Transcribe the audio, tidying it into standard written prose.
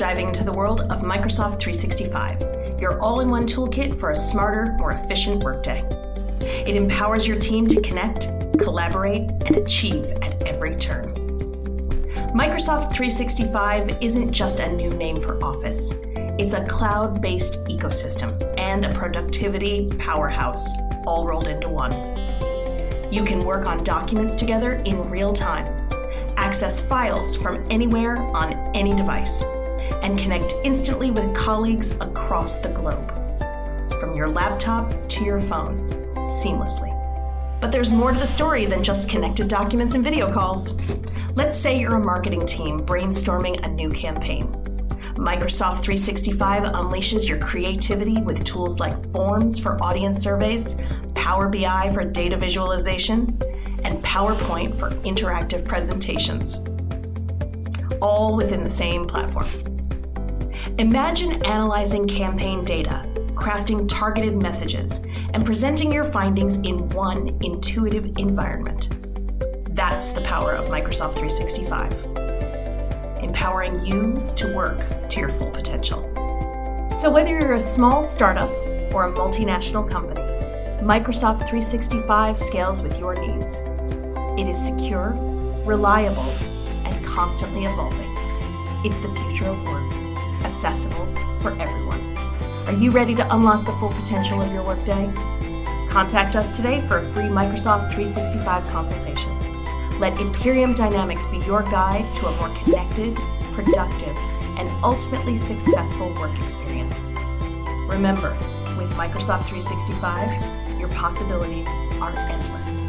diving into the world of Microsoft 365, your all-in-one toolkit for a smarter, more efficient Workday. It empowers your team to connect, collaborate, and achieve at every turn. Microsoft 365 isn't just a new name for Office. It's a cloud-based ecosystem and a productivity powerhouse, all rolled into one. You can work on documents together in real time, access files from anywhere on any device, and connect instantly with colleagues across the globe, from your laptop to your phone, seamlessly. But there's more to the story than just connected documents and video calls. Let's say you're a marketing team brainstorming a new campaign. Microsoft 365 unleashes your creativity with tools like Forms for audience surveys, Power BI for data visualization, and PowerPoint for interactive presentations, all within the same platform. Imagine analyzing campaign data, crafting targeted messages, and presenting your findings in one intuitive environment. That's the power of Microsoft 365, empowering you to work to your full potential. So whether you're a small startup or a multinational company, Microsoft 365 scales with your needs. It is secure, reliable, and constantly evolving. It's the future of work, accessible for everyone. Are you ready to unlock the full potential of your Workday? Contact us today for a free Microsoft 365 consultation. Let Imperium Dynamics be your guide to a more connected, productive, and ultimately successful work experience. Remember, with Microsoft 365, your possibilities are endless.